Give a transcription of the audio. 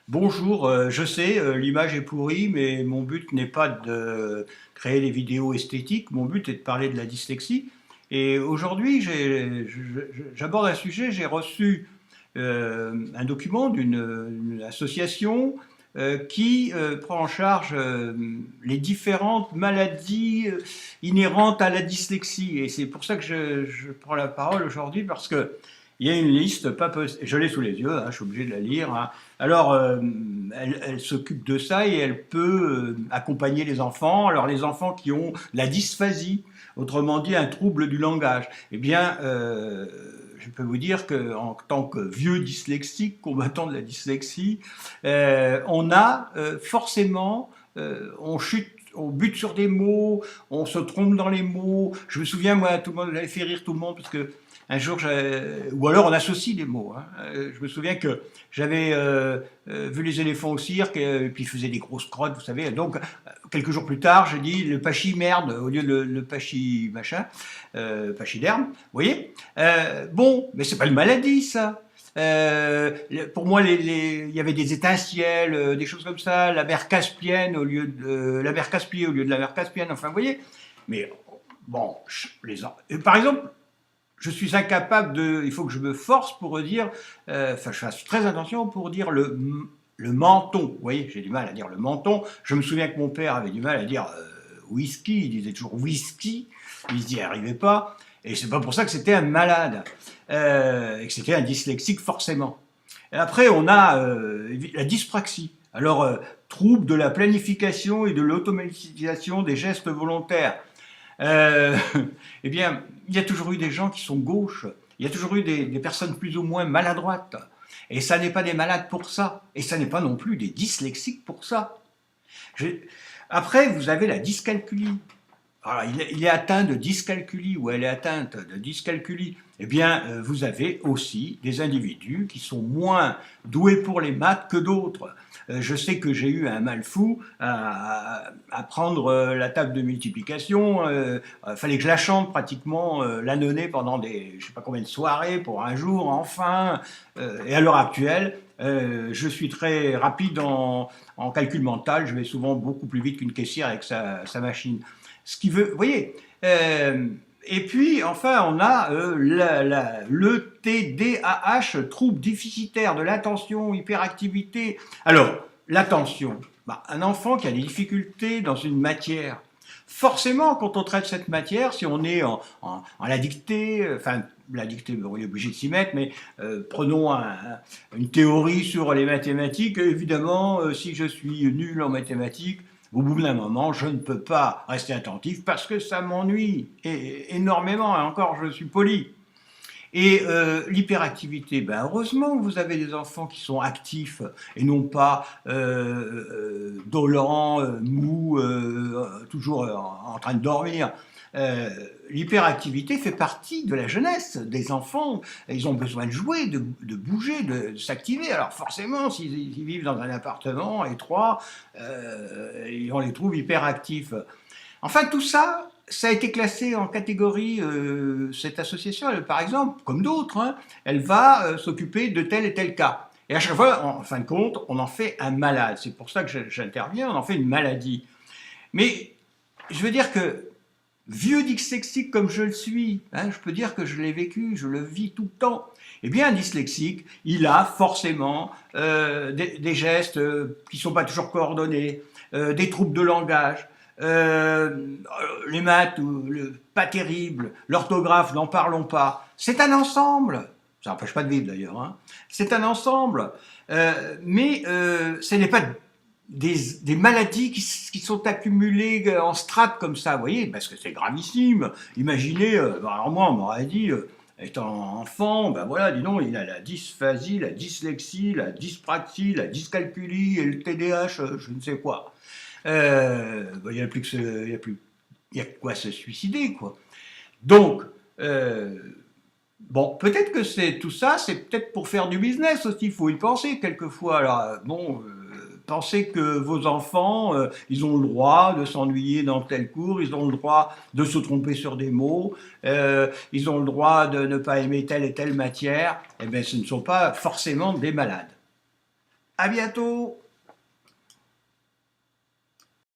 Bonjour, je sais, l'image est pourrie, mais mon but n'est pas de créer des vidéos esthétiques, mon but est de parler de la dyslexie. Et aujourd'hui, j'aborde un sujet, j'ai reçu un document d'une association qui prend en charge les différentes maladies inhérentes à la dyslexie. Et c'est pour ça que je prends la parole aujourd'hui, parce que il y a une liste, pas je l'ai sous les yeux, hein, je suis obligé de la lire, hein. Alors, elle s'occupe de ça et elle peut accompagner les enfants. Alors, les enfants qui ont la dysphasie, autrement dit un trouble du langage, eh bien, je peux vous dire qu'en tant que vieux dyslexique, combattant de la dyslexie, on a forcément, on chute, on bute sur des mots, on se trompe dans les mots. Je me souviens, moi, tout le monde, j'avais fait rire tout le monde parce que un jour, ou alors on associe des mots, hein. Je me souviens que j'avais vu les éléphants au cirque, et puis ils faisaient des grosses crottes, vous savez. Donc, quelques jours plus tard, j'ai dit le pachy-merde au lieu de le pachy-machin, pachyderme, vous voyez. Bon, mais c'est pas une maladie, ça. Pour moi, il y avait des étincelles, des choses comme ça, la mer Caspienne au lieu de la mer Caspie au lieu de la mer Caspienne, enfin, vous voyez. Mais bon, par exemple, je suis incapable de. Il faut que je me force pour dire. Enfin, je fasse très attention pour dire le menton. Vous voyez, j'ai du mal à dire le menton. Je me souviens que mon père avait du mal à dire whisky. Il disait toujours whisky. Il n'y arrivait pas. Et c'est pas pour ça que c'était un malade. Et que c'était un dyslexique, forcément. Et après, on a la dyspraxie. Alors, trouble de la planification et de l'automatisation des gestes volontaires. Euh, eh bien, il y a toujours eu des gens qui sont gauches, il y a toujours eu des personnes plus ou moins maladroites. Et ça n'est pas des malades pour ça. Et ça n'est pas non plus des dyslexiques pour ça. Après, vous avez la dyscalculie. Alors, il est atteint de dyscalculie ou elle est atteinte de dyscalculie. Eh bien, vous avez aussi des individus qui sont moins doués pour les maths que d'autres. Je sais que j'ai eu un mal fou à prendre la table de multiplication. Fallait que je la chante pratiquement l'année pendant des, je sais pas combien de soirées pour un jour, enfin. Et à l'heure actuelle, je suis très rapide en calcul mental. Je vais souvent beaucoup plus vite qu'une caissière avec sa machine. Ce qui veut, vous voyez. Et puis, enfin, on a le TDAH, trouble déficitaire de l'attention, hyperactivité. Alors, l'attention, bah, un enfant qui a des difficultés dans une matière, forcément, quand on traite cette matière, si on est en la dictée, enfin, la dictée, on est obligé de s'y mettre, mais prenons une théorie sur les mathématiques. Évidemment, si je suis nul en mathématiques, au bout d'un moment, je ne peux pas rester attentif parce que ça m'ennuie énormément, et encore je suis poli. Et l'hyperactivité, ben heureusement que vous avez des enfants qui sont actifs et non pas dolents, mous, toujours en train de dormir. L'hyperactivité fait partie de la jeunesse des enfants. Ils ont besoin de jouer, de bouger, de s'activer. Alors forcément, s'ils vivent dans un appartement étroit, on les trouve hyperactifs. Enfin, tout ça, ça a été classé en catégorie, cette association, elle, par exemple, comme d'autres, hein, elle va s'occuper de tel et tel cas. Et à chaque fois, en fin de compte, on en fait un malade. C'est pour ça que j'interviens, on en fait une maladie. Mais je veux dire que vieux dyslexique comme je le suis, hein, je peux dire que je l'ai vécu, je le vis tout le temps. Eh bien, un dyslexique, il a forcément des gestes qui ne sont pas toujours coordonnés, des troubles de langage, les maths, pas terribles, l'orthographe, n'en parlons pas. C'est un ensemble. Ça n'empêche pas de vivre d'ailleurs, hein. C'est un ensemble. Mais ce n'est pas des maladies qui sont accumulées en strates comme ça, vous voyez, parce que c'est gravissime. Imaginez, alors moi, on m'aurait dit, étant enfant, ben voilà, dis donc, il a la dysphasie, la dyslexie, la dyspraxie, la dyscalculie et le TDAH, je ne sais quoi. Ben, il n'y a plus que il y a quoi se suicider, quoi. Donc, bon, peut-être que c'est tout ça, c'est peut-être pour faire du business aussi, il faut y penser quelquefois. Alors, bon, pensez que vos enfants, ils ont le droit de s'ennuyer dans tel cours, ils ont le droit de se tromper sur des mots, ils ont le droit de ne pas aimer telle et telle matière, eh bien, ce ne sont pas forcément des malades. À bientôt!